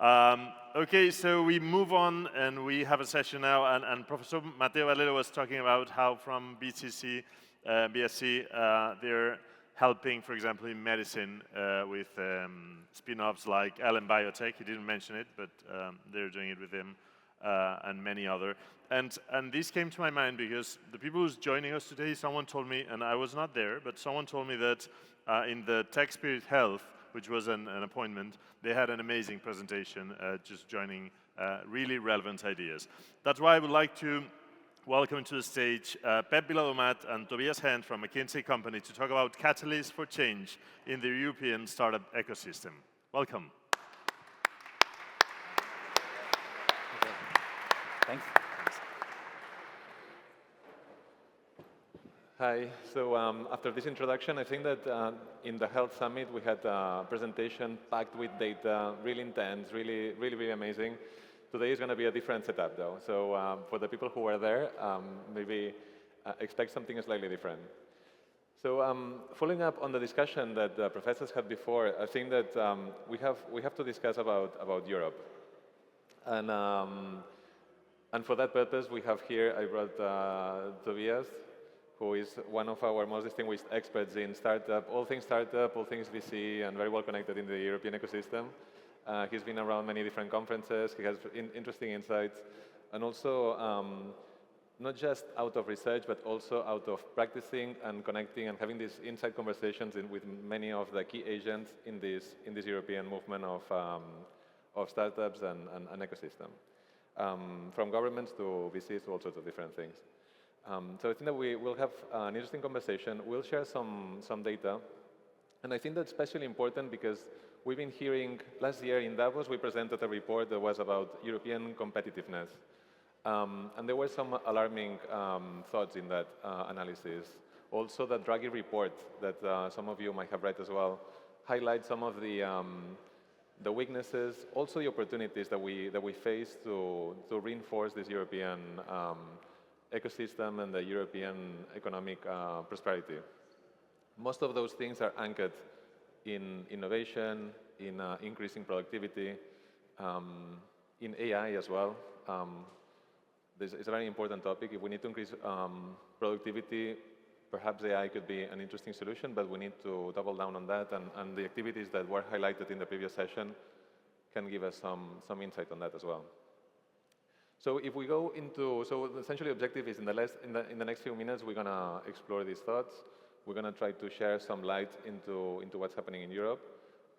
Okay, so we move on and we have a session now, and Professor Matteo Valero was talking about how from BCC, BSc, they're helping, for example, in medicine with spin-offs like Allen Biotech. He didn't mention it, but they're doing it with him and many other. And this came to my mind because the people who's joining us today, someone told me, and I was not there, but someone told me that in the Tech Spirit Health, which was an appointment, they had an amazing presentation, just joining really relevant ideas. That's why I would like to welcome to the stage Pep Viladomat and Tobías Henz from McKinsey Company to talk about catalysts for change in the European startup ecosystem. Welcome. Thanks. Hi. So after this introduction, I think that in the Health Summit we had a presentation packed with data, really intense, really amazing. Today is going to be a different setup, though. So for the people who were there, maybe expect something slightly different. So following up on the discussion that the professors had before, I think that we have to discuss about Europe, and for that purpose, we have here I brought Tobías, who is one of our most distinguished experts in startup, all things VC, and very well connected in the European ecosystem. He's been around many different conferences. He has interesting insights, and also not just out of research, but also out of practicing and connecting and having these inside conversations with many of the key agents in this European movement of startups and ecosystem, from governments to VCs to all sorts of different things. So I think that we will have an interesting conversation. We'll share some data, and I think that's especially important because we've been hearing, last year in Davos, we presented a report that was about European competitiveness. And there were some alarming thoughts in that analysis. Also, the Draghi report that some of you might have read as well highlights some of the weaknesses, also the opportunities that we face to reinforce this European ecosystem and the European economic prosperity. Most of those things are anchored in innovation, in increasing productivity, in AI as well. It's a very important topic. If we need to increase productivity, perhaps AI could be an interesting solution, but we need to double down on that, and the activities that were highlighted in the previous session can give us some insight on that as well. So if we go into, so essentially the objective is in the next few minutes, we're going to explore these thoughts. We're going to try to share some light into what's happening in Europe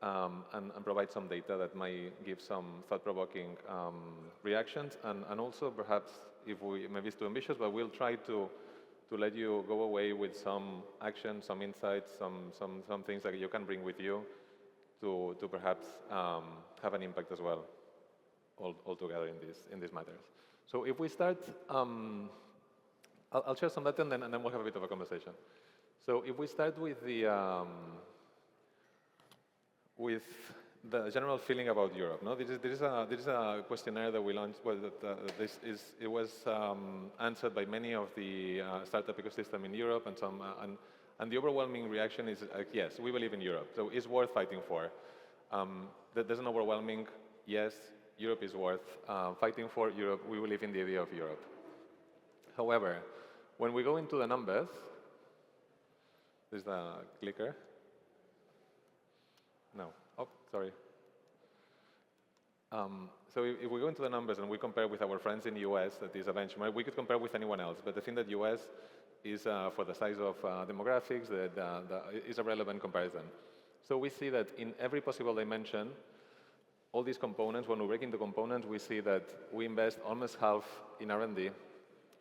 and provide some data that might give some thought-provoking reactions. And also perhaps, maybe it's too ambitious, but we'll try to let you go away with some action, some insights, some things that you can bring with you to perhaps have an impact as well, all together in these matters. So if we start, I'll share some data and then we'll have a bit of a conversation. So if we start with the general feeling about Europe, no, this is a questionnaire that we launched. Well, it was answered by many of the startup ecosystem in Europe, and the overwhelming reaction is yes, we believe in Europe, so it's worth fighting for. There's an overwhelming yes. Europe is worth fighting for. Europe, we believe in the idea of Europe. However, when we go into the numbers, there's the clicker. No. Oh, sorry. So if we go into the numbers and we compare with our friends in the US, that is a benchmark, we could compare with anyone else, but I think that US is, for the size of demographics, is a relevant comparison. So we see that in every possible dimension, all these components, when we break into components, we see that we invest almost half in R&D.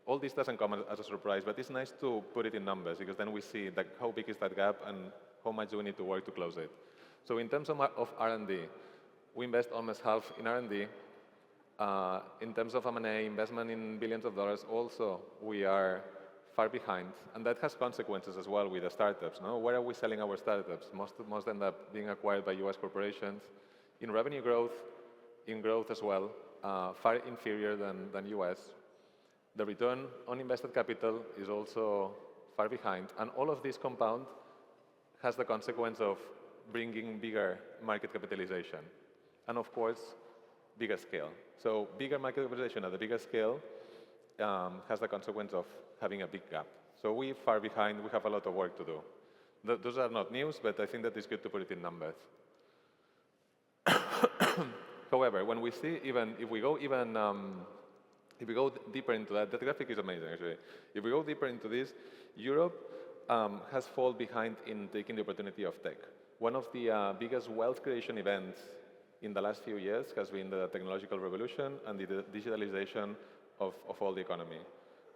All this doesn't come as a surprise, but it's nice to put it in numbers because then we see that how big is that gap and how much do we need to work to close it. So in terms of R&D, we invest almost half in R&D. In terms of M&A, investment in billions of dollars, also we are far behind, and that has consequences as well with the startups. No? Where are we selling our startups? Most end up being acquired by US corporations. In revenue growth, in growth as well, far inferior than US. The return on invested capital is also far behind, and all of this compound has the consequence of bringing bigger market capitalization. And of course, bigger scale. So bigger market capitalization at a bigger scale has the consequence of having a big gap. So we're far behind. We have a lot of work to do. Those are not news, but I think that it's good to put it in numbers. However, when we see if we go deeper into that, graphic is amazing actually. If we go deeper into this, Europe has fallen behind in taking the opportunity of tech. One of the biggest wealth creation events in the last few years has been the technological revolution and the digitalization of all the economy.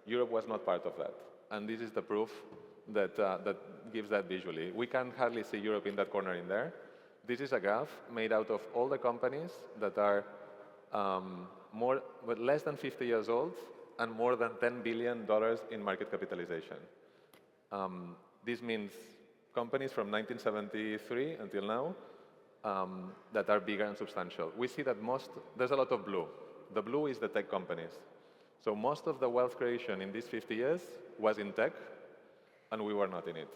Europe was not part of that. And this is the proof that, that gives that visually. We can hardly see Europe in that corner in there. This is a graph made out of all the companies that are less than 50 years old and more than $10 billion in market capitalization. This means companies from 1973 until now that are bigger and substantial. We see that there's a lot of blue. The blue is the tech companies. So most of the wealth creation in these 50 years was in tech, and we were not in it.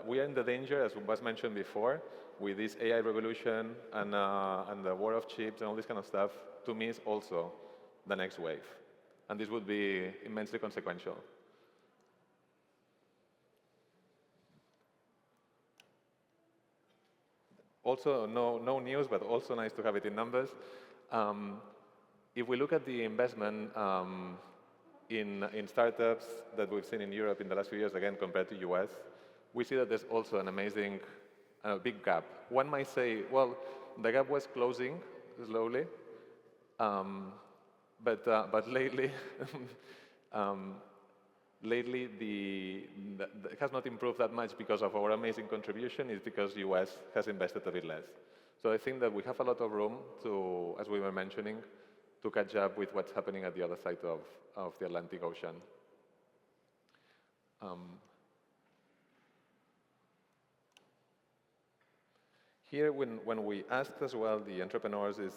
We are in the danger, as was mentioned before, with this AI revolution and the war of chips and all this kind of stuff, to miss also the next wave. And this would be immensely consequential. Also, no news, but also nice to have it in numbers. If we look at the investment in startups that we've seen in Europe in the last few years, again, compared to US, we see that there's also an amazing big gap. One might say, well, the gap was closing slowly, but lately, lately it has not improved that much because of our amazing contribution. It's because US has invested a bit less. So I think that we have a lot of room to, as we were mentioning, to catch up with what's happening at the other side of the Atlantic Ocean. Here, when we asked as well the entrepreneurs is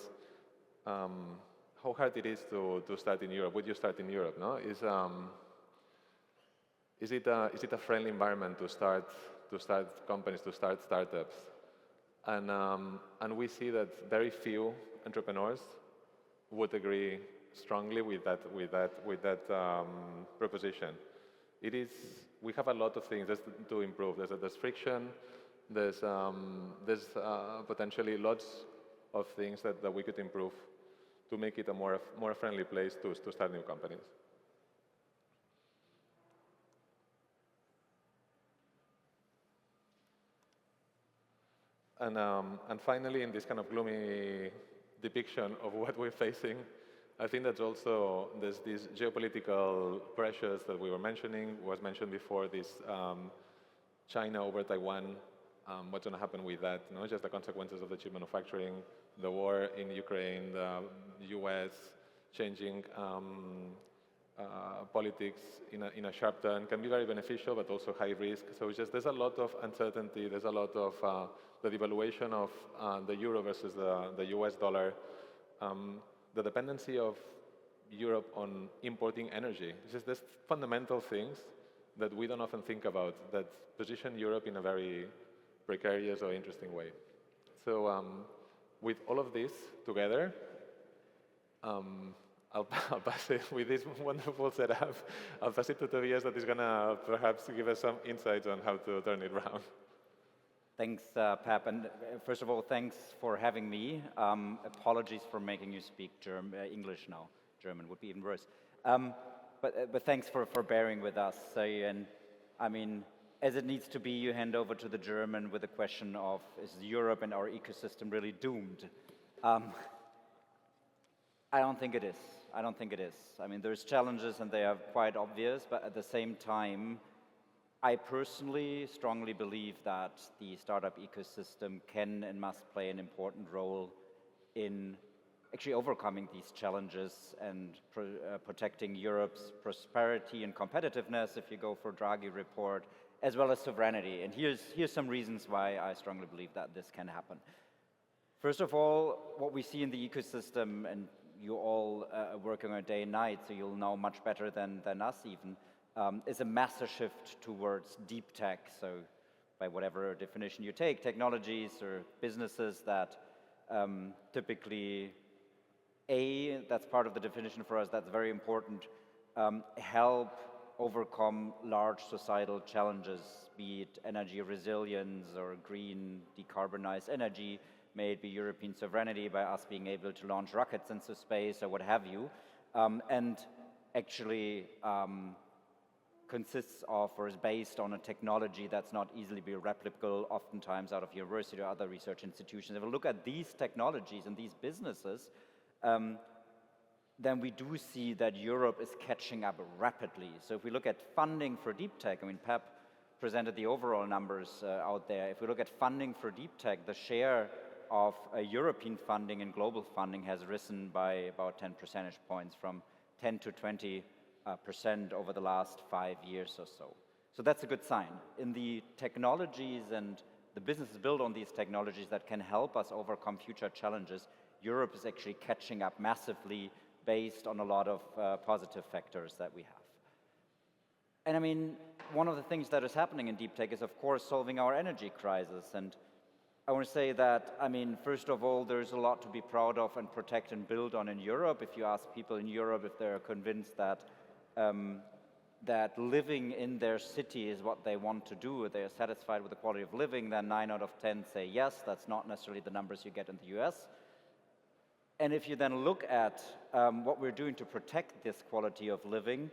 how hard it is to start in Europe. Would you start in Europe? No, is it a friendly environment to start companies, to start startups? And we see that very few entrepreneurs would agree strongly with that proposition. We have a lot of things to improve. There's friction. There's potentially lots of things that we could improve to make it a more friendly place to start new companies. And finally, in this kind of gloomy depiction of what we're facing, I think that's also there's these geopolitical pressures that we were mentioning. Was mentioned before this China over Taiwan. What's going to happen with that? No, just the consequences of the chip manufacturing, the war in Ukraine, the U.S. changing politics in a sharp turn can be very beneficial, but also high risk. So there's a lot of uncertainty. There's a lot of the devaluation of the euro versus the U.S. dollar. The dependency of Europe on importing energy. It's just there's fundamental things that we don't often think about that position Europe in a very precarious or interesting way. So with all of this together, I'll pass it with this wonderful setup. I'll pass it to Tobías that is going to perhaps give us some insights on how to turn it around. Thanks, Pep. And first of all, thanks for having me. Apologies for making you speak English now. German would be even worse. But thanks for bearing with us. So, and I mean, as it needs to be, you hand over to the German with the question of, is Europe and our ecosystem really doomed? I don't think it is. I don't think it is. I mean, there's challenges and they are quite obvious, but at the same time, I personally strongly believe that the startup ecosystem can and must play an important role in actually overcoming these challenges and protecting Europe's prosperity and competitiveness, if you go for Draghi report, as well as sovereignty. And here's some reasons why I strongly believe that this can happen. First of all, what we see in the ecosystem, and you all are working on it day and night, so you'll know much better than us even, is a massive shift towards deep tech. So by whatever definition you take, technologies or businesses that typically, that's part of the definition for us, that's very important, help overcome large societal challenges, be it energy resilience or green decarbonized energy, may it be European sovereignty by us being able to launch rockets into space or what have you, and actually consists of or is based on a technology that's not easily be replicable, oftentimes out of university or other research institutions. If we look at these technologies and these businesses, then we do see that Europe is catching up rapidly. So if we look at funding for deep tech, I mean, Pep presented the overall numbers out there. If we look at funding for deep tech, the share of European funding and global funding has risen by about 10 percentage points, from 10 to 20% over the last 5 years or so. So that's a good sign. In the technologies and the businesses built on these technologies that can help us overcome future challenges, Europe is actually catching up massively based on a lot of positive factors that we have. And I mean, one of the things that is happening in deep tech is, of course, solving our energy crisis. And I want to say that, I mean, first of all, there's a lot to be proud of and protect and build on in Europe. If you ask people in Europe if they're convinced that that living in their city is what they want to do, they are satisfied with the quality of living, then 9 out of 10 say yes. That's not necessarily the numbers you get in the US. And if you then look at what we're doing to protect this quality of living,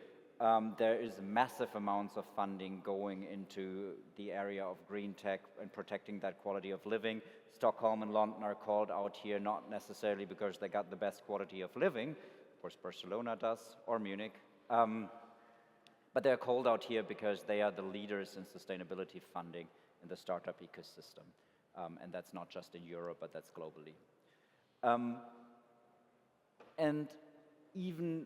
there is massive amounts of funding going into the area of green tech and protecting that quality of living. Stockholm and London are called out here, not necessarily because they got the best quality of living, of course Barcelona does, or Munich, but they're called out here because they are the leaders in sustainability funding in the startup ecosystem. And that's not just in Europe, but that's globally. And even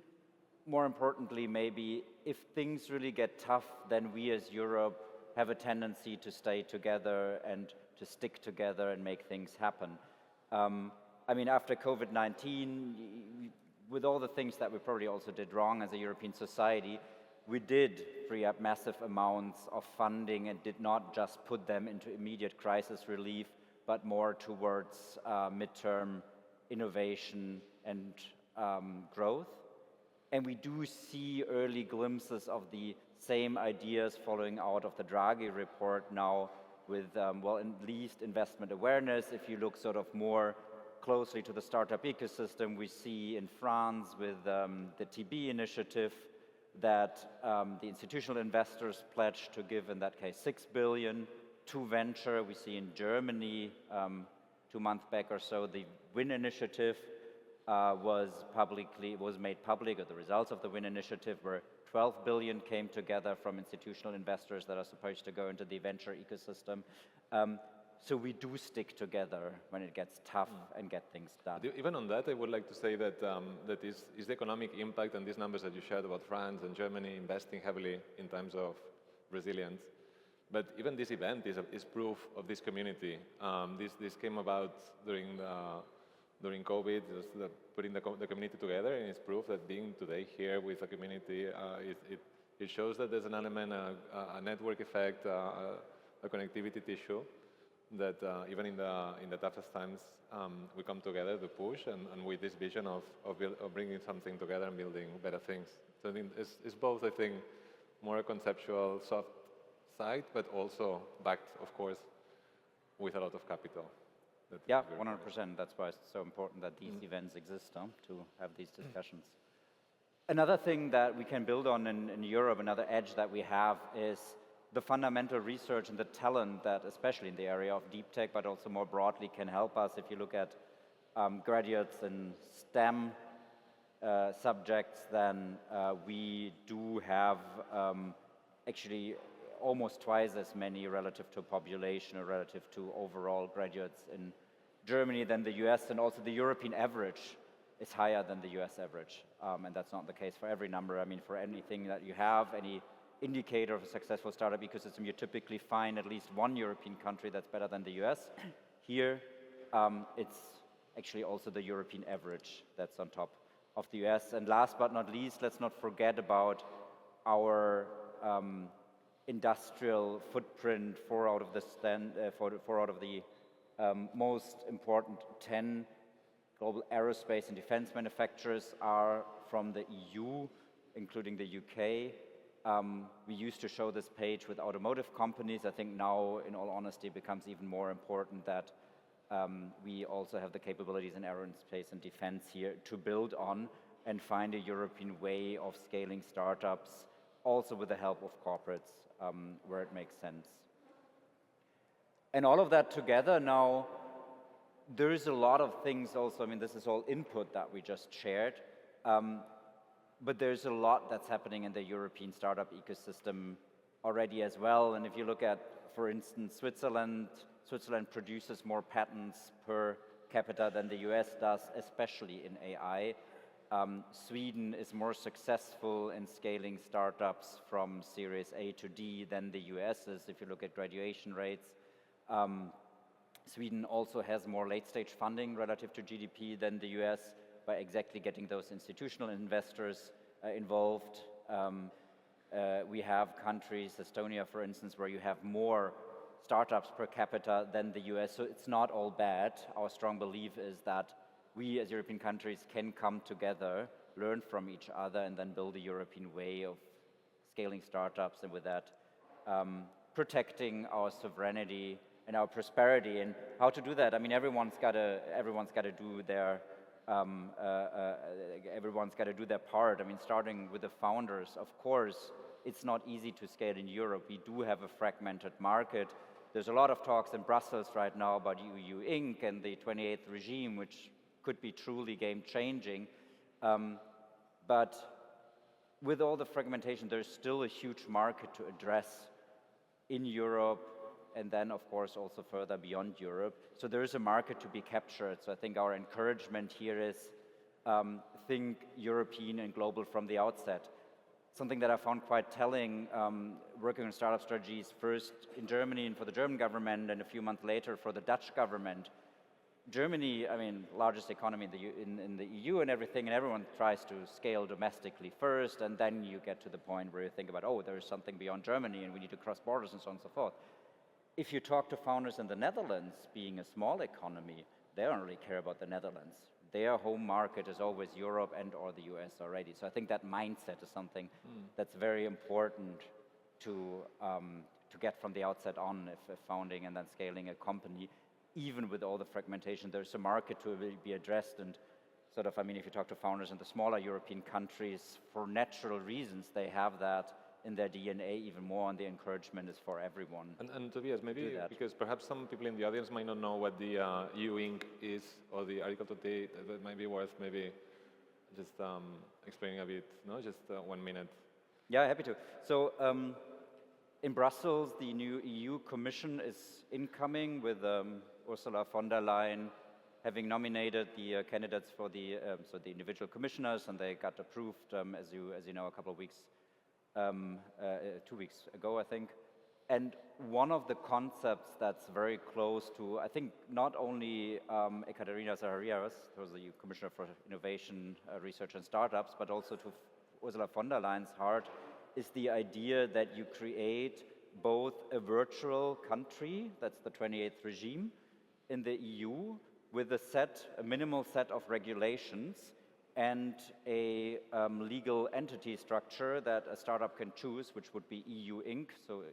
more importantly, maybe, if things really get tough, then we as Europe have a tendency to stay together and to stick together and make things happen. I mean, after COVID-19, with all the things that we probably also did wrong as a European society, we did free up massive amounts of funding and did not just put them into immediate crisis relief, but more towards midterm innovation and growth. And we do see early glimpses of the same ideas following out of the Draghi report now with, well, at least investment awareness. If you look sort of more closely to the startup ecosystem, we see in France with the TB initiative that the institutional investors pledged to give, in that case, 6 billion to venture. We see in Germany, 2 months back or so, the WIN initiative was made public, or the results of the WIN initiative, where 12 billion came together from institutional investors that are supposed to go into the venture ecosystem. So we do stick together when it gets tough and get things done. Even on that, I would like to say that that is the economic impact, and these numbers that you shared about France and Germany investing heavily in terms of resilience. But even this event is proof of this community. This came about during COVID, just putting the community together, and it's proof that being today here with the community, it shows that there's an element, a network effect, a connectivity tissue, that even in the toughest times, we come together to push, and with this vision of bringing something together and building better things. So I think it's both, I think, more a conceptual, soft side, but also backed, of course, with a lot of capital. Yeah, 100%. That's why it's so important that these events exist, to have these discussions. Another thing that we can build on in Europe, another edge that we have, is the fundamental research and the talent that, especially in the area of deep tech, but also more broadly, can help us. If you look at graduates in STEM subjects, then we do have actually almost twice as many relative to population or relative to overall graduates in Germany than the US, and also the European average is higher than the US average. And that's not the case for every number. I mean, for anything that you have, any indicator of a successful startup ecosystem, you typically find at least one European country that's better than the US. Here, it's actually also the European average that's on top of the US. And last but not least, let's not forget about our industrial footprint. 4 out of the Most important 10 global aerospace and defense manufacturers are from the EU, including the UK. We used to show this page with automotive companies. I think now, in all honesty, it becomes even more important that we also have the capabilities in aerospace and defense here to build on and find a European way of scaling startups, also with the help of corporates, where it makes sense. And all of that together now, there is a lot of things also, I mean, this is all input that we just shared, but there's a lot that's happening in the European startup ecosystem already as well. And if you look at, for instance, Switzerland produces more patents per capita than the US does, especially in AI. Sweden is more successful in scaling startups from Series A to D than the US is, if you look at graduation rates. Sweden also has more late-stage funding relative to GDP than the US by exactly getting those institutional investors involved. We have countries, Estonia, for instance, where you have more startups per capita than the US, so it's not all bad. Our strong belief is that we as European countries can come together, learn from each other, and then build a European way of scaling startups, and with that, protecting our sovereignty and our prosperity. And how to do that? I mean, everyone's got to do their part. I mean, starting with the founders, of course, it's not easy to scale in Europe. We do have a fragmented market. There's a lot of talks in Brussels right now about EU Inc. and the 28th regime, which could be truly game-changing. But with all the fragmentation, there's still a huge market to address in Europe, and then, of course, also further beyond Europe. So there is a market to be captured. So I think our encouragement here is think European and global from the outset. Something that I found quite telling, working on startup strategies first in Germany and for the German government, and a few months later for the Dutch government. Germany, I mean, largest economy in the EU and everything, and everyone tries to scale domestically first, and then you get to the point where you think about, oh, there is something beyond Germany, and we need to cross borders, and so on and so forth. If you talk to founders in the Netherlands, being a small economy, they don't really care about the Netherlands. Their home market is always Europe and or the US already. So I think that mindset is something that's very important to get from the outset on if founding and then scaling a company. Even with all the fragmentation, there's a market to be addressed, and sort of, I mean, if you talk to founders in the smaller European countries, for natural reasons, they have that in their DNA even more, and the encouragement is for everyone. And Tobías, maybe because perhaps some people in the audience might not know what the EU Inc. is, or the Article 28, that might be worth maybe just explaining a bit, no? Just 1 minute. Yeah, happy to. So in Brussels, the new EU Commission is incoming with Ursula von der Leyen having nominated the candidates for the individual commissioners, and they got approved, as you know, a couple of weeks 2 weeks ago, I think. And one of the concepts that's very close to, I think, not only Ekaterina Zaharias, who was the Commissioner for Innovation, Research and Startups, but also to Ursula von der Leyen's heart, is the idea that you create both a virtual country, that's the 28th regime, in the EU, with a minimal set of regulations, and a legal entity structure that a startup can choose, which would be EU Inc., so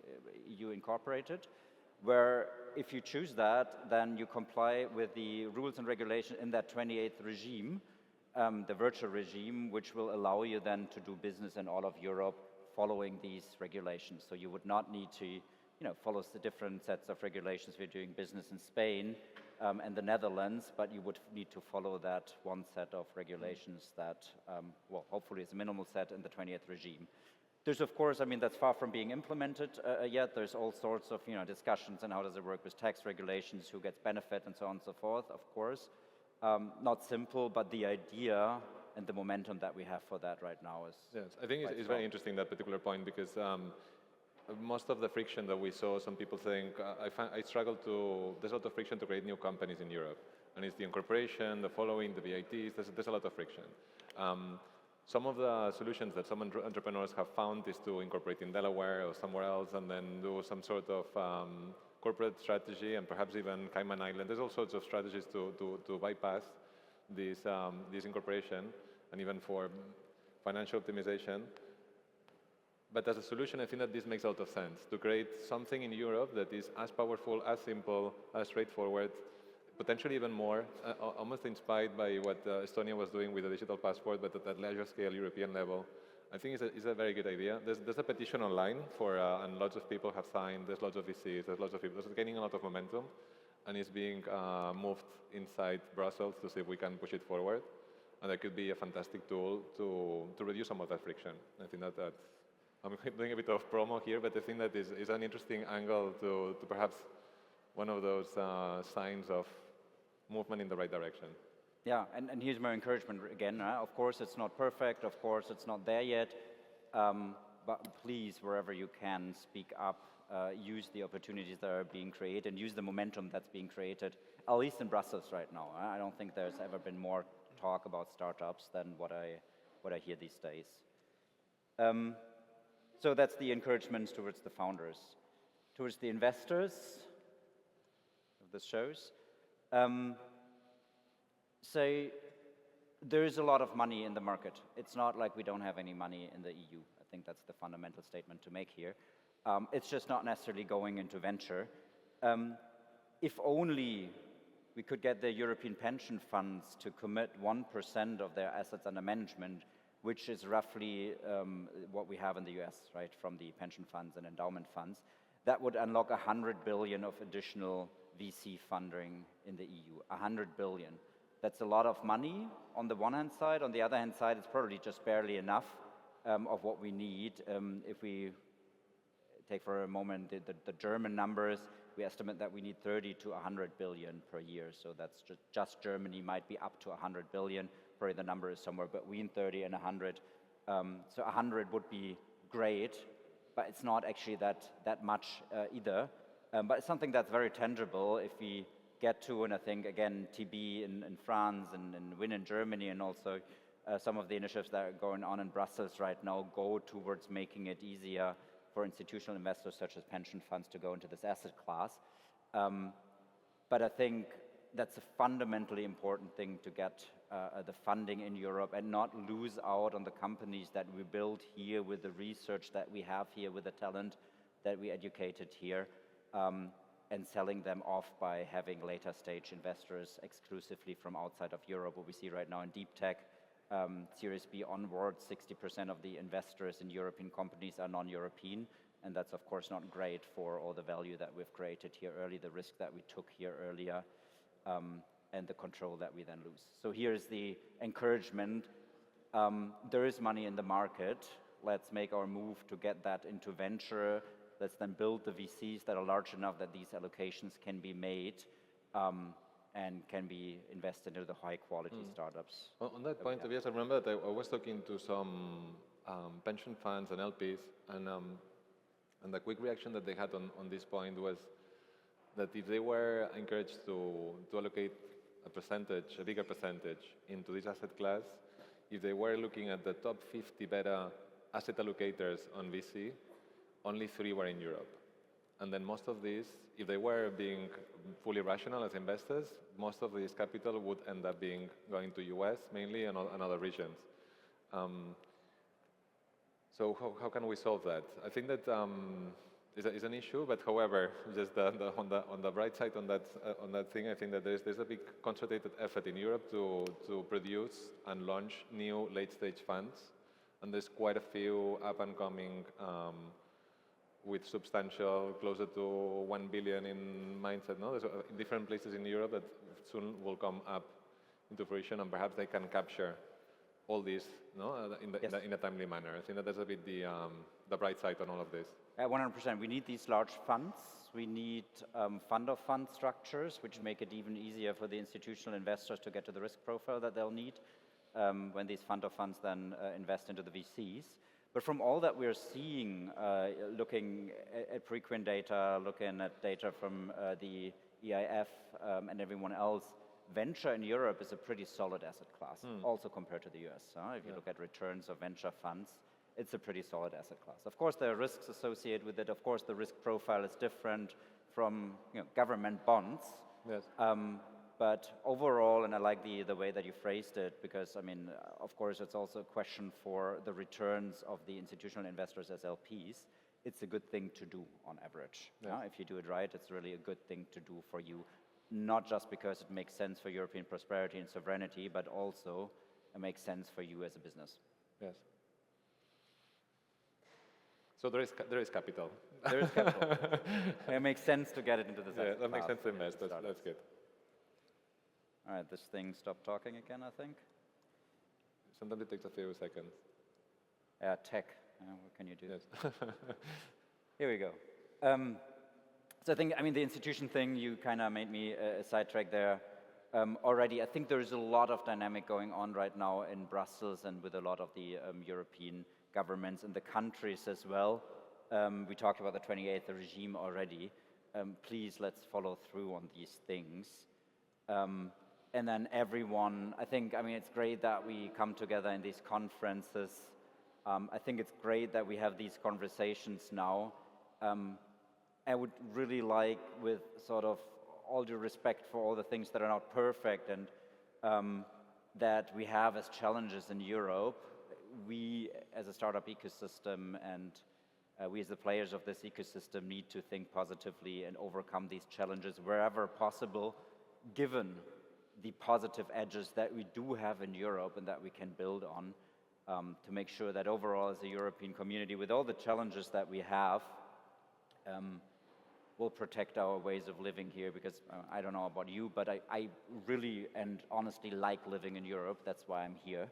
EU incorporated, where if you choose that, then you comply with the rules and regulations in that 28th regime, the virtual regime, which will allow you then to do business in all of Europe following these regulations. So you would not need to follow the different sets of regulations if you're doing business in Spain and the Netherlands, but you would need to follow that one set of regulations that, well, hopefully is a minimal set in the 20th regime. There's, of course, I mean, that's far from being implemented yet. There's all sorts of, discussions and how does it work with tax regulations, who gets benefit, and so on and so forth, of course. Not simple, but the idea and the momentum that we have for that right now is... Yes, I think it's very interesting, that particular point, because most of the friction that we saw, some people saying, I struggle to, there's a lot of friction to create new companies in Europe. And it's the incorporation, the following, the VITs, there's a lot of friction. Some of the solutions that some entrepreneurs have found is to incorporate in Delaware or somewhere else, and then do some sort of corporate strategy and perhaps even Cayman Island. There's all sorts of strategies to bypass this incorporation and even for financial optimization. But as a solution, I think that this makes a lot of sense, to create something in Europe that is as powerful, as simple, as straightforward, potentially even more, almost inspired by what Estonia was doing with the digital passport, but at that larger scale, European level. I think it's a very good idea. There's a petition online for, and lots of people have signed, there's lots of VCs, there's lots of people, it's gaining a lot of momentum, and it's being moved inside Brussels to see if we can push it forward. And that could be a fantastic tool to reduce some of that friction. I think that I'm doing a bit of promo here, but I think that is an interesting angle to perhaps one of those signs of movement in the right direction. Yeah, and here's my encouragement again. Of course, it's not perfect. Of course, it's not there yet. But please, wherever you can, speak up. Use the opportunities that are being created and use the momentum that's being created, at least in Brussels right now. I don't think there's ever been more talk about startups than what I hear these days. So that's the encouragement towards the founders. Towards the investors, if this shows. So there is a lot of money in the market. It's not like we don't have any money in the EU. I think that's the fundamental statement to make here. It's just not necessarily going into venture. If only we could get the European pension funds to commit 1% of their assets under management, which is roughly what we have in the US, right, from the pension funds and endowment funds, that would unlock 100 billion of additional VC funding in the EU, 100 billion. That's a lot of money on the one hand side. On the other hand side, it's probably just barely enough of what we need. If we take for a moment the German numbers, we estimate that we need 30 to 100 billion per year. So that's just Germany might be up to 100 billion. Probably the number is somewhere between 30 and 100. So 100 would be great, but it's not actually that much either. But it's something that's very tangible if we get to, and I think, again, TB in France and WIN in Germany, and also some of the initiatives that are going on in Brussels right now go towards making it easier for institutional investors such as pension funds to go into this asset class. But I think that's a fundamentally important thing to get the funding in Europe and not lose out on the companies that we build here with the research that we have here, with the talent that we educated here, and selling them off by having later stage investors exclusively from outside of Europe. What we see right now in deep tech, Series B onwards, 60% of the investors in European companies are non-European, and that's of course not great for all the value that we've created here early, the risk that we took here earlier, and the control that we then lose. So here's the encouragement. There is money in the market. Let's make our move to get that into venture. Let's then build the VCs that are large enough that these allocations can be made and can be invested into the high quality startups. On that point, Tobías, I remember that I was talking to some pension funds and LPs, and the quick reaction that they had on this point was that if they were encouraged to allocate a bigger percentage into this asset class, if they were looking at the top 50 beta asset allocators on VC, only 3 were in Europe. And then most of these, if they were being fully rational as investors, most of this capital would end up going to US mainly and other regions. So how can we solve that? I think that is an issue, but however, just on the bright side on that thing, I think that there's a big concentrated effort in Europe to produce and launch new late-stage funds, and there's quite a few up and coming with substantial, closer to 1 billion in mindset. No, there's different places in Europe that soon will come up into fruition, and perhaps they can capture all this, no, in a timely manner. I think that that's a bit the bright side on all of this. 100%. We need these large funds. We need fund-of-fund structures, which make it even easier for the institutional investors to get to the risk profile that they'll need when these fund-of-funds then invest into the VCs. But from all that we're seeing, looking at Preqin data, looking at data from the EIF and everyone else, venture in Europe is a pretty solid asset class, also compared to the US. If you look at returns of venture funds, it's a pretty solid asset class. Of course, there are risks associated with it. Of course, the risk profile is different from government bonds. Yes. But overall, and I like the way that you phrased it, because I mean, of course, it's also a question for the returns of the institutional investors as LPs. It's a good thing to do on average. Yeah. If you do it right, it's really a good thing to do for you, not just because it makes sense for European prosperity and sovereignty, but also it makes sense for you as a business. Yes. So there is capital. There is capital. It makes sense to get it into the sector. Yeah, that makes sense to invest. That's good. All right, this thing stopped talking again, I think. Sometimes it takes a few seconds. Yeah, tech. What can you do? Yes. Here we go. So I think, I mean, the institution thing, you kind of made me sidetrack there already. I think there is a lot of dynamic going on right now in Brussels and with a lot of the European governments and the countries as well. We talked about the 28th regime already. Please, let's follow through on these things. And then everyone, I think, I mean, it's great that we come together in these conferences. I think it's great that we have these conversations now. I would really like, with sort of all due respect for all the things that are not perfect and that we have as challenges in Europe, we as a startup ecosystem and we as the players of this ecosystem need to think positively and overcome these challenges wherever possible, given the positive edges that we do have in Europe and that we can build on to make sure that overall as a European community, with all the challenges that we have, we'll protect our ways of living here, because I don't know about you, but I really and honestly like living in Europe. That's why I'm here,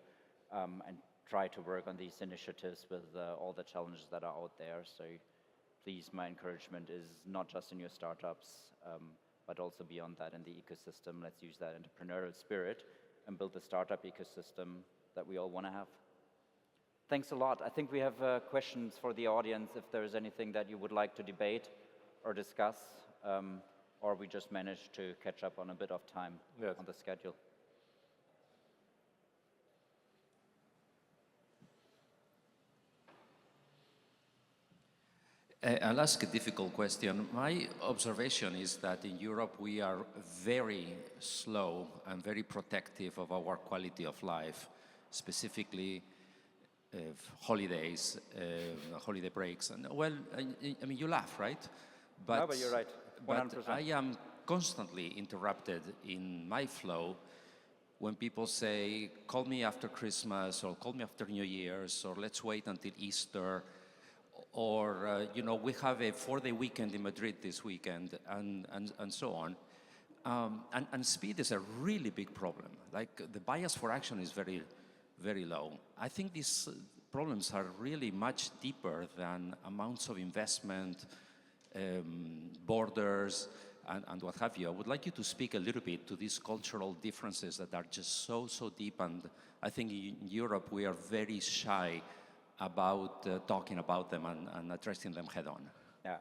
and try to work on these initiatives with all the challenges that are out there. So please, my encouragement is not just in your startups, but also beyond that in the ecosystem. Let's use that entrepreneurial spirit and build the startup ecosystem that we all want to have. Thanks a lot. I think we have questions for the audience, if there is anything that you would like to debate or discuss, or we just managed to catch up on a bit of time on the schedule. I'll ask a difficult question. My observation is that in Europe we are very slow and very protective of our quality of life, specifically holidays, holiday breaks. And well, I mean, you laugh, right? But you're right, 100%. But I am constantly interrupted in my flow when people say, call me after Christmas, or call me after New Year's, or let's wait until Easter. Or, you know, we have a 4-day weekend in Madrid this weekend, and so on. And speed is a really big problem. Like, the bias for action is very, very low. I think these problems are really much deeper than amounts of investment, borders, and what have you. I would like you to speak a little bit to these cultural differences that are just so deep. And I think in Europe we are very shy about talking about them and addressing them head on. Yeah,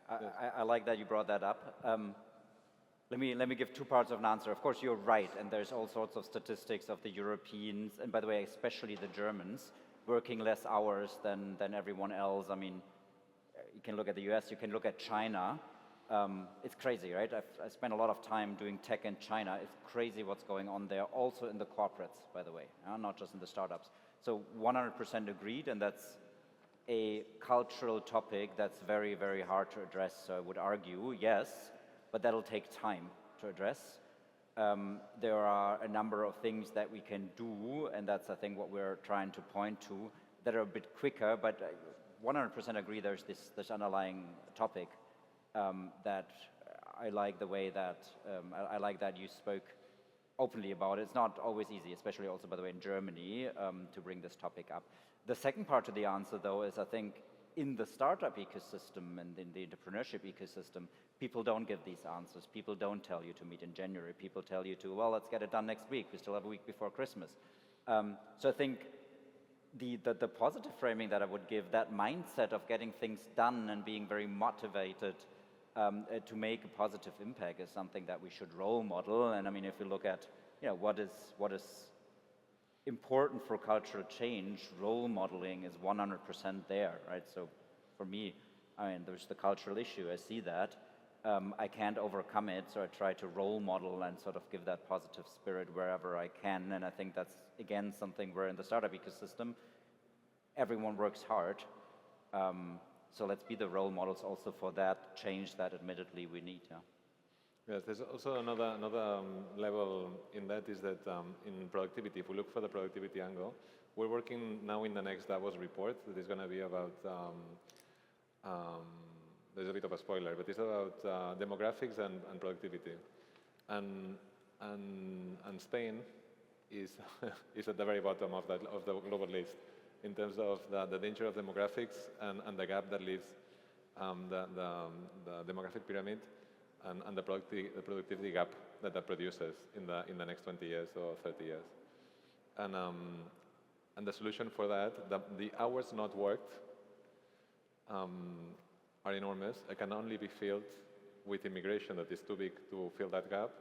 I like that you brought that up. Let me give two parts of an answer. Of course, you're right, and there's all sorts of statistics of the Europeans, and by the way, especially the Germans, working less hours than everyone else. I mean, you can look at the US, you can look at China. It's crazy, right? I've spent a lot of time doing tech in China. It's crazy what's going on there, also in the corporates, by the way, not just in the startups. So 100% agreed, and that's a cultural topic that's very, very hard to address. So I would argue, yes, but that'll take time to address. There are a number of things that we can do, and that's, I think, what we're trying to point to, that are a bit quicker, but 100% agree there's this underlying topic that I like the way that, I like that you spoke openly about it. It's not always easy, especially also, by the way, in Germany, to bring this topic up. The second part of the answer, though, is I think in the startup ecosystem and in the entrepreneurship ecosystem, people don't give these answers. People don't tell you to meet in January. People tell you to, well, let's get it done next week. We still have a week before Christmas. So I think the positive framing that I would give, that mindset of getting things done and being very motivated to make a positive impact, is something that we should role model. And I mean, if you look at, you know, what is important for cultural change, role modeling is 100% there, right? So for me, I mean, there's the cultural issue, I see that. I can't overcome it, so I try to role model and sort of give that positive spirit wherever I can. And I think that's, again, something where in the startup ecosystem, everyone works hard. So let's be the role models also for that change that admittedly we need. Yeah. Yes, there's also another level in that is that in productivity, if we look for the productivity angle, we're working now in the next Davos report that is going to be about, there's a bit of a spoiler, but it's about demographics and productivity. And Spain is, is at the very bottom of the global list in terms of the danger of demographics and the gap that leaves the demographic pyramid and the productivity gap that produces in the next 20 years or 30 years. And the solution for that, the hours not worked are enormous. It can only be filled with immigration that is too big to fill that gap,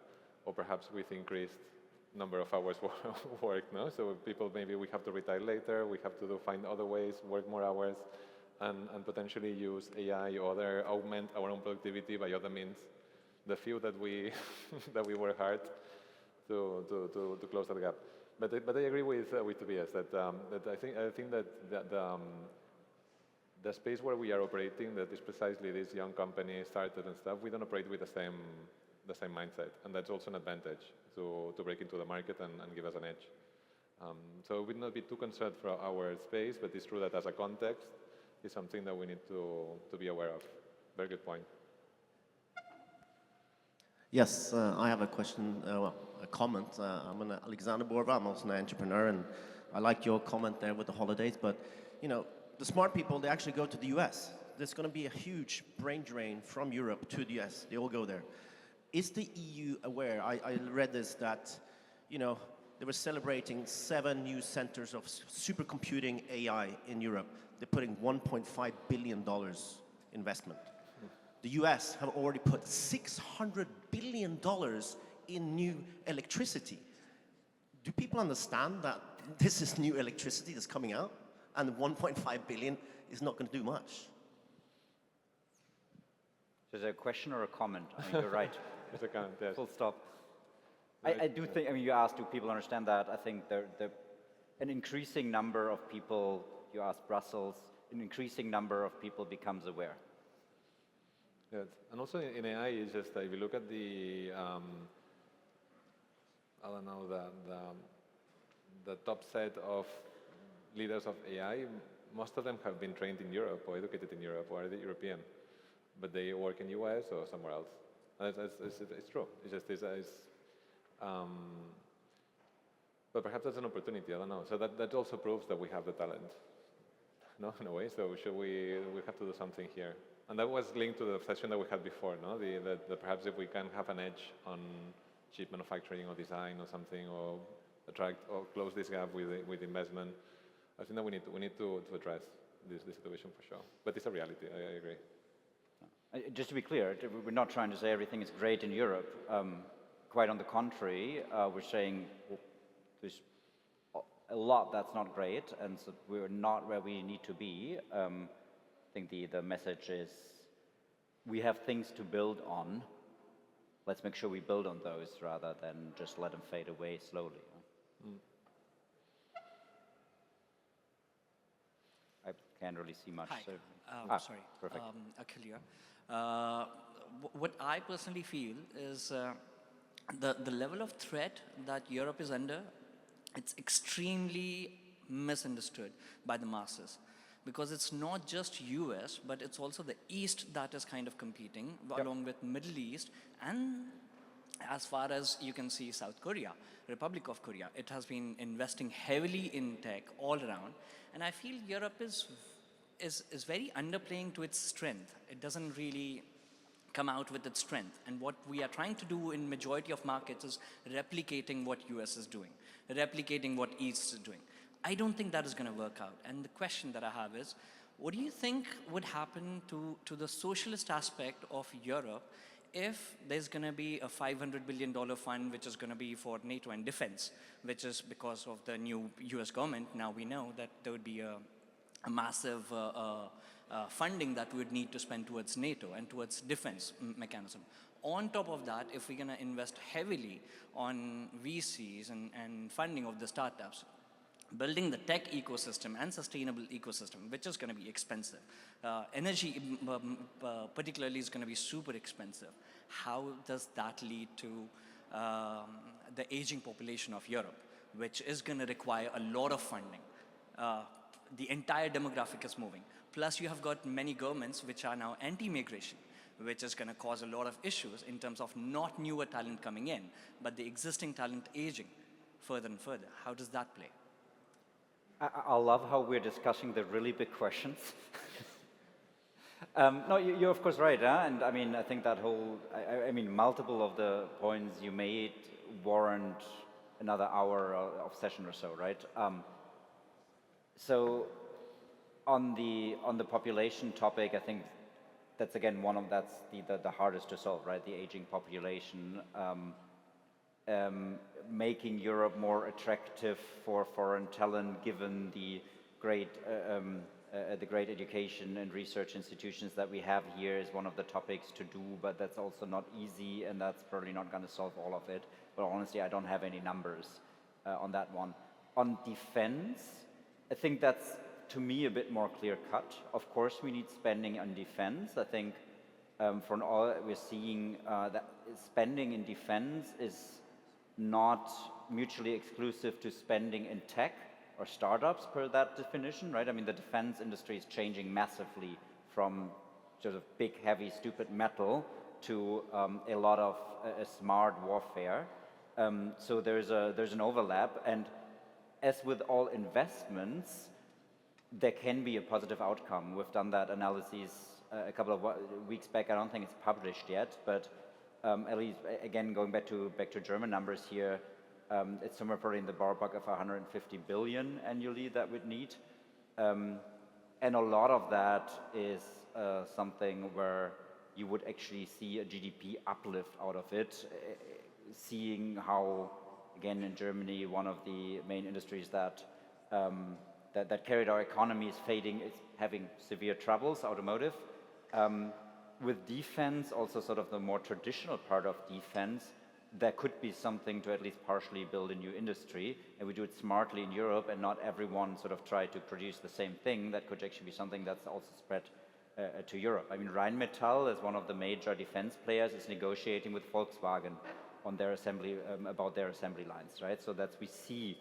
or perhaps with increased number of hours worked. No? So people, maybe we have to retire later, we have to find other ways, work more hours, and potentially use AI or augment our own productivity by other means. The few that we that we work hard to close that gap. But I agree with Tobías that I think that the space where we are operating, that is precisely this young company started and stuff. We don't operate with the same mindset, and that's also an advantage to break into the market and give us an edge. So we would not be too concerned for our space, but it's true that as a context, it's something that we need to be aware of. Very good point. Yes, I have a question, well, a comment. I'm an Alexander Borba, I'm also an entrepreneur, and I liked your comment there with the holidays, but you know, the smart people, they actually go to the US. There's going to be a huge brain drain from Europe to the US. They all go there. Is the EU aware? I read this, that, you know, they were celebrating 7 new centers of supercomputing AI in Europe. They're putting $1.5 billion investment. The US have already put $600 billion in new electricity. Do people understand that this is new electricity that's coming out, and 1.5 billion is not going to do much? Is it a question or a comment? I mean, you're right. It's a comment, yes. Full stop. I do think, I mean, you asked, do people understand that? I think an increasing number of people, you asked Brussels, an increasing number of people becomes aware. Yes, and also in AI, it's just if you look at the, I don't know, the top set of leaders of AI, most of them have been trained in Europe or educated in Europe or are European, but they work in US or somewhere else. It's true. It's just but perhaps that's an opportunity. I don't know. So that also proves that we have the talent, no, in a way. So we have to do something here. And that was linked to the session that we had before, no? That perhaps if we can have an edge on chip manufacturing or design or something, or attract or close this gap with investment, I think that we need to address this situation for sure. But it's a reality. I agree. Just to be clear, we're not trying to say everything is great in Europe. Quite on the contrary, we're saying there's a lot that's not great, and so we're not where we need to be. I think the message is we have things to build on. Let's make sure we build on those rather than just let them fade away slowly. I can't really see much. Hi. So. Sorry. Perfect. Akhil here. What I personally feel is the level of threat that Europe is under, it's extremely misunderstood by the masses. Because it's not just US, but it's also the East that is kind of competing, along with Middle East, and as far as you can see, South Korea, Republic of Korea. It has been investing heavily in tech all around, and I feel Europe is very underplaying to its strength. It doesn't really come out with its strength, and what we are trying to do in majority of markets is replicating what US is doing, replicating what East is doing. I don't think that is going to work out. And the question that I have is, what do you think would happen to the socialist aspect of Europe if there's going to be a $500 billion fund which is going to be for NATO and defense, which is because of the new US government, now we know that there would be a a massive funding that we would need to spend towards NATO and towards defense mechanism. On top of that, if we're going to invest heavily on VCs and funding of the startups, building the tech ecosystem and sustainable ecosystem, which is going to be expensive. Energy particularly is going to be super expensive. How does that lead to the aging population of Europe, which is going to require a lot of funding? The entire demographic is moving. Plus you have got many governments which are now anti-migration, which is going to cause a lot of issues in terms of not newer talent coming in, but the existing talent aging further and further. How does that play? I love how we're discussing the really big questions. No, you're of course right, huh? And I mean, I think that whole, I mean, multiple of the points you made warrant another hour of session or so, right? So on the population topic, I think that's again that's the hardest to solve, right? The aging population. Making Europe more attractive for foreign talent, given the great education and research institutions that we have here, is one of the topics to do, but that's also not easy, and that's probably not going to solve all of it. But honestly, I don't have any numbers on that one. On defense, I think that's, to me, a bit more clear-cut. Of course, we need spending on defense. I think from all we're seeing, that spending in defense is not mutually exclusive to spending in tech or startups per that definition, right? I mean, the defense industry is changing massively from sort of big, heavy, stupid metal to a lot of smart warfare. So there's an overlap, and as with all investments, there can be a positive outcome. We've done that analysis a couple of weeks back. I don't think it's published yet, but at least, again, going back to German numbers here, it's somewhere probably in the ballpark of 150 billion annually that we'd need. And a lot of that is something where you would actually see a GDP uplift out of it, seeing how, again, in Germany, one of the main industries that carried our economy is fading, is having severe troubles, automotive. With defense, also sort of the more traditional part of defense, there could be something to at least partially build a new industry, and we do it smartly in Europe and not everyone sort of try to produce the same thing. That could actually be something that's also spread to Europe. I mean, Rheinmetall, as one of the major defense players, is negotiating with Volkswagen on their assembly, about their assembly lines, right? So that we see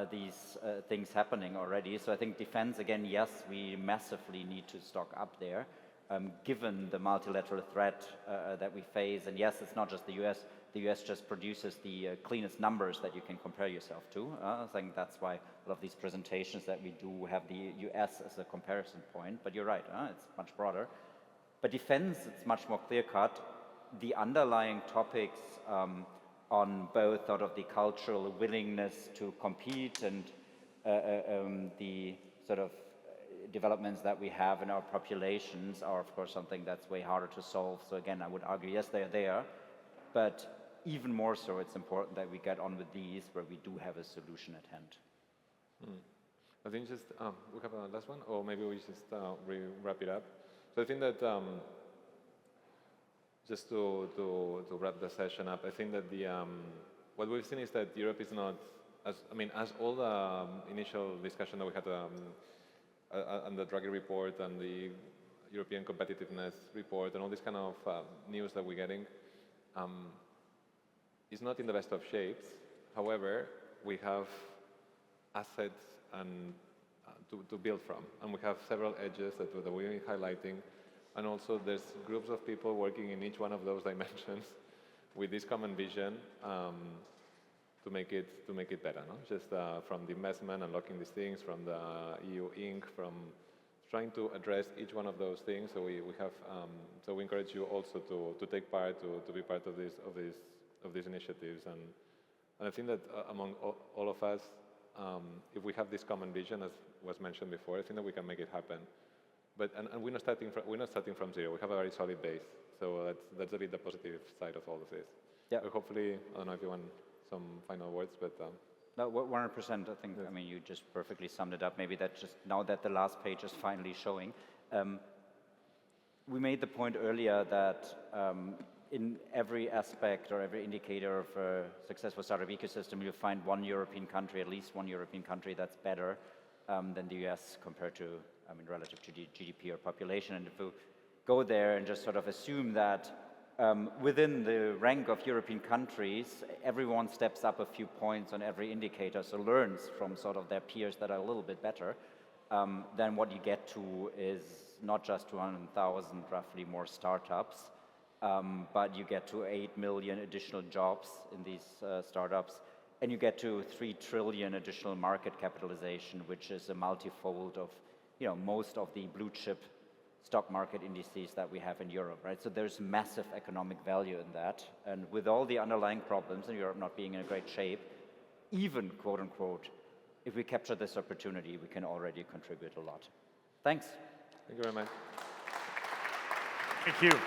these things happening already. So I think defense, again, yes, we massively need to stock up there. Given the multilateral threat that we face, and yes, it's not just the US. The US just produces the cleanest numbers that you can compare yourself to. I think that's why a lot of these presentations that we do have the US as a comparison point. But you're right, it's much broader. But defense, it's much more clear-cut. The underlying topics on both sort of the cultural willingness to compete and the sort of developments that we have in our populations are, of course, something that's way harder to solve. So again, I would argue, yes, they're there, but even more so, it's important that we get on with these where we do have a solution at hand. I think just, we have a last one, or maybe we just wrap it up. So I think that just to wrap the session up, I think that what we've seen is that Europe is not, as all the initial discussion that we had on the Draghi report and the European competitiveness report and all this kind of news that we're getting, is not in the best of shapes. However, we have assets and to build from, and we have several edges that we've been highlighting, and also there's groups of people working in each one of those dimensions with this common vision to make it better, no? Just from the investment, unlocking these things, from the EU Inc., from trying to address each one of those things. So we have so we encourage you also to take part, to be part of these initiatives, and I think that among all of us, if we have this common vision, as was mentioned before, I think that we can make it happen. But and we're not starting from zero. We have a very solid base. So that's a bit the positive side of all of this. Yeah. So hopefully, I don't know if you want some final words, but No, 100%. I think. I mean, you just perfectly summed it up. Maybe that just now that the last page is finally showing. We made the point earlier that in every aspect or every indicator of a successful startup ecosystem, you'll find one European country, at least one European country, that's better than the US compared to, I mean, relative to GDP or population. And if we go there and just sort of assume that within the rank of European countries, everyone steps up a few points on every indicator, so learns from sort of their peers that are a little bit better, then what you get to is not just 200,000 roughly more startups, but you get to 8 million additional jobs in these startups, and you get to 3 trillion additional market capitalization, which is a multifold of, you know, most of the blue chip stock market indices that we have in Europe, right? So there's massive economic value in that, and with all the underlying problems in Europe not being in a great shape, even quote unquote, if we capture this opportunity, we can already contribute a lot. Thanks. Thank you very much. Thank you.